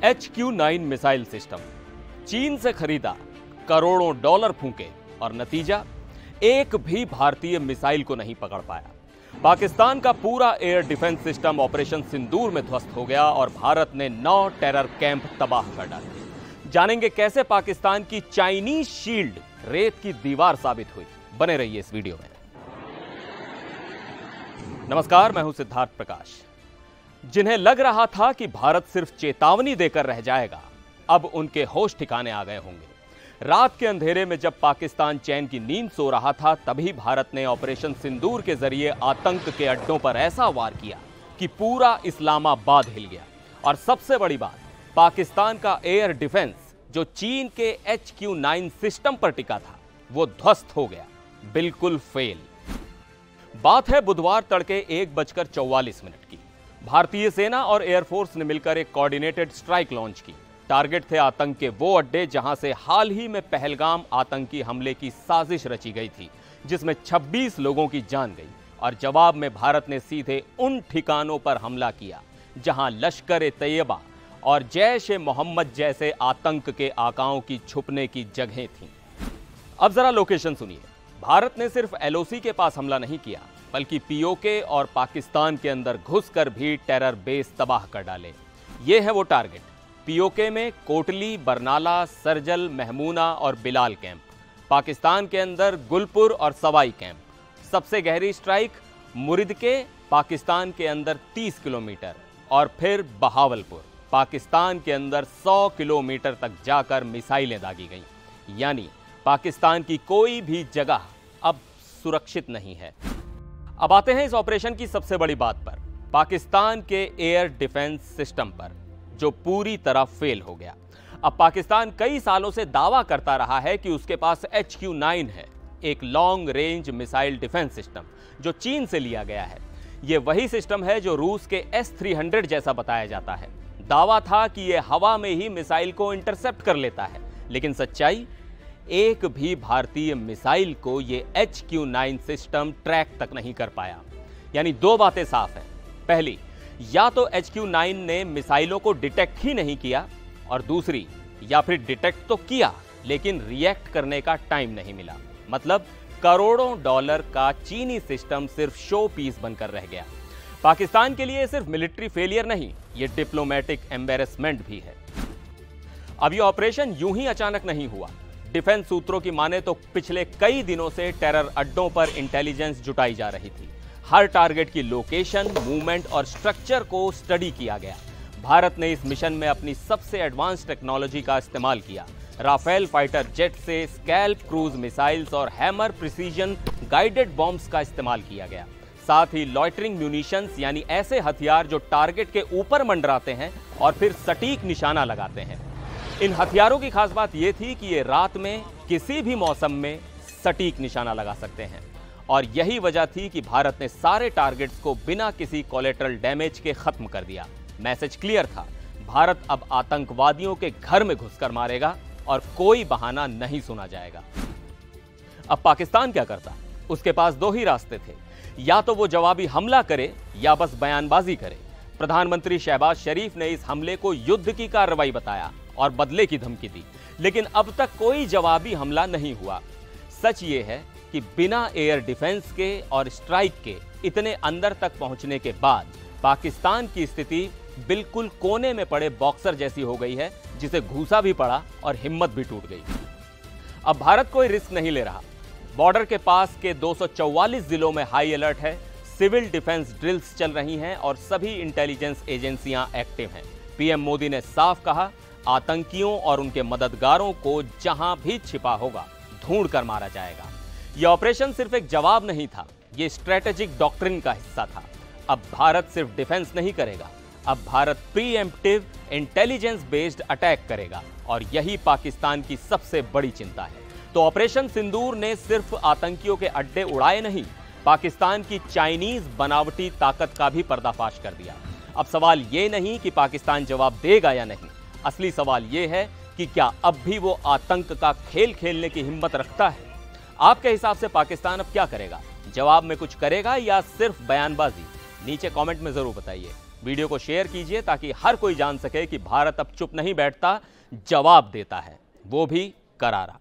HQ-9 missile system चीन से खरीदा, करोड़ों डॉलर फूंके और नतीजा एक भी भारतीय मिसाइल को नहीं पकड़ पाया। पाकिस्तान का पूरा एयर डिफेंस सिस्टम ऑपरेशन सिंदूर में ध्वस्त हो गया और भारत ने 9 टेरर कैंप तबाह कर डाले। जानेंगे कैसे पाकिस्तान की चाइनीज शील्ड रेत की दीवार साबित हुई। बने रहिए इस वीडियो में। नमस्कार, मैं हूं सिद्धार्थ प्रकाश। जिन्हें लग रहा था कि भारत सिर्फ चेतावनी देकर रह जाएगा, अब उनके होश ठिकाने आ गए होंगे। रात के अंधेरे में जब पाकिस्तान चैन की नींद सो रहा था, तभी भारत ने ऑपरेशन सिंदूर के जरिए आतंक के अड्डों पर ऐसा वार किया कि पूरा इस्लामाबाद हिल गया। और सबसे बड़ी बात, पाकिस्तान का एयर डिफेंस जो चीन के HQ-9 सिस्टम पर टिका था, वो ध्वस्त हो गया, बिल्कुल फेल। बात है बुधवार तड़के 1:44 की। भारतीय सेना और एयरफोर्स ने मिलकर एक कोऑर्डिनेटेड स्ट्राइक लॉन्च की। टारगेट थे आतंक के वो अड्डे जहां से हाल ही में पहलगाम आतंकी हमले की साजिश रची गई थी, जिसमें 26 लोगों की जान गई। और जवाब में भारत ने सीधे उन ठिकानों पर हमला किया जहां लश्कर-ए-तैयबा और जैश-ए-मोहम्मद जैसे आतंक के आकाओं की छुपने की जगहें थीं। अब जरा लोकेशन सुनिए। भारत ने सिर्फ LOC के पास हमला नहीं किया, बल्कि POK और पाकिस्तान के अंदर घुसकर भी टेरर बेस तबाह कर डाले। ये है वो टारगेट। POK में कोटली, बरनाला, सरजल, महमूना और बिलाल कैंप। पाकिस्तान के अंदर गुलपुर और सवाई कैंप। सबसे गहरी स्ट्राइक मुरिदके, पाकिस्तान के अंदर 30 किलोमीटर, और फिर बहावलपुर, पाकिस्तान के अंदर 100 किलोमीटर तक जाकर मिसाइलें दागी गईं। यानी पाकिस्तान की कोई भी जगह अब सुरक्षित नहीं है। अब आते हैं इस ऑपरेशन की सबसे बड़ी बात पर, पाकिस्तान के एयर डिफेंस सिस्टम पर, जो पूरी तरह फेल हो गया। अब पाकिस्तान कई सालों से दावा करता रहा है कि उसके पास HQ-9 है, एक long range missile defence system जो चीन से लिया गया है। यह वही सिस्टम है जो रूस के S-300 जैसा बताया जाता है। दावा था कि यह हवा में ही मिसाइल को इंटरसेप्ट कर लेता है, लेकिन सच्चाई, एक भी भारतीय मिसाइल को यह HQ-9 सिस्टम ट्रैक तक नहीं कर पाया। यानी दो बातें साफ हैं। पहली, या तो HQ-9 ने मिसाइलों को डिटेक्ट ही नहीं किया, और दूसरी, या फिर डिटेक्ट तो किया लेकिन रिएक्ट करने का टाइम नहीं मिला। मतलब करोड़ों डॉलर का चीनी सिस्टम सिर्फ शो पीस बनकर रह गया। पाकिस्तान के लिए सिर्फ मिलिट्री फेलियर नहीं, यह डिप्लोमेटिक एम्बेरसमेंट भी है। अब यह ऑपरेशन यूं ही अचानक नहीं हुआ। डिफेंस सूत्रों की माने तो पिछले कई दिनों से टेरर अड्डों पर इंटेलिजेंस जुटाई जा रही थी। हर टारगेट की लोकेशन, मूवमेंट और स्ट्रक्चर को स्टडी किया गया। भारत ने इस मिशन में अपनी सबसे एडवांस टेक्नोलॉजी का इस्तेमाल किया। राफेल फाइटर जेट से स्कैल्प क्रूज मिसाइल्स और हैमर प्रिसीजन गाइडेड बॉम्ब्स का इस्तेमाल किया गया। साथ ही लॉइटरिंग म्यूनिशंस, यानी ऐसे हथियार जो टारगेट के ऊपर मंडराते हैं और फिर सटीक निशाना लगाते हैं। इन हथियारों की खास बात यह थी कि ये रात में किसी भी मौसम में सटीक निशाना लगा सकते हैं। और यही वजह थी कि भारत ने सारे टारगेट्स को बिना किसी कोलेटरल डैमेज के खत्म कर दिया। मैसेज क्लियर था, भारत अब आतंकवादियों के घर में घुसकर मारेगा और कोई बहाना नहीं सुना जाएगा। अब पाकिस्तान क्या करता? उसके पास दो ही रास्ते थे, या तो वो जवाबी हमला करे या बस बयानबाजी करे। प्रधानमंत्री शहबाज शरीफ ने इस हमले को युद्ध की कार्रवाई बताया और बदले की धमकी दी, लेकिन अब तक कोई जवाबी हमला नहीं हुआ। सच ये है कि बिना एयर डिफेंस के और स्ट्राइक के इतने अंदर तक पहुंचने के बाद पाकिस्तान की स्थिति बिल्कुल कोने में पड़े बॉक्सर जैसी हो गई है, जिसे घूसा भी पड़ा और हिम्मत भी टूट गई। अब भारत कोई रिस्क नहीं ले रहा। बॉर्डर के पास के 244 जिलों में हाई अलर्ट है। सिविल डिफेंस ड्रिल्स चल रही हैं और सभी इंटेलिजेंस एजेंसियां एक्टिव हैं। PM मोदी ने साफ कहा, आतंकियों और उनके मददगारों को जहां भी छिपा होगा ढूंढ कर मारा जाएगा। यह ऑपरेशन सिर्फ एक जवाब नहीं था, यह स्ट्रेटेजिक डॉक्ट्रिन का हिस्सा था। अब भारत सिर्फ डिफेंस नहीं करेगा, अब Bharat pre-emptive intelligence based attack करेगा, और यही पाकिस्तान की सबसे बड़ी चिंता है। तो ऑपरेशन सिंदूर ने सिर्फ आतंकियों के अड्डे उड़ाए नहीं, पाकिस्तान की चाइनीज बनावटी ताकत का भी पर्दाफाश कर दिया। अब सवाल यह नहीं कि पाकिस्तान जवाब देगा या नहीं, असली सवाल यह है कि क्या अब भी वो आतंक का खेल खेलने की हिम्मत रखता है। आपके हिसाब से पाकिस्तान अब क्या करेगा? जवाब में कुछ करेगा या सिर्फ बयानबाजी? नीचे कमेंट में जरूर बताइए। वीडियो को शेयर कीजिए ताकि हर कोई जान सके कि भारत अब चुप नहीं बैठता, जवाब देता है, वो भी करारा।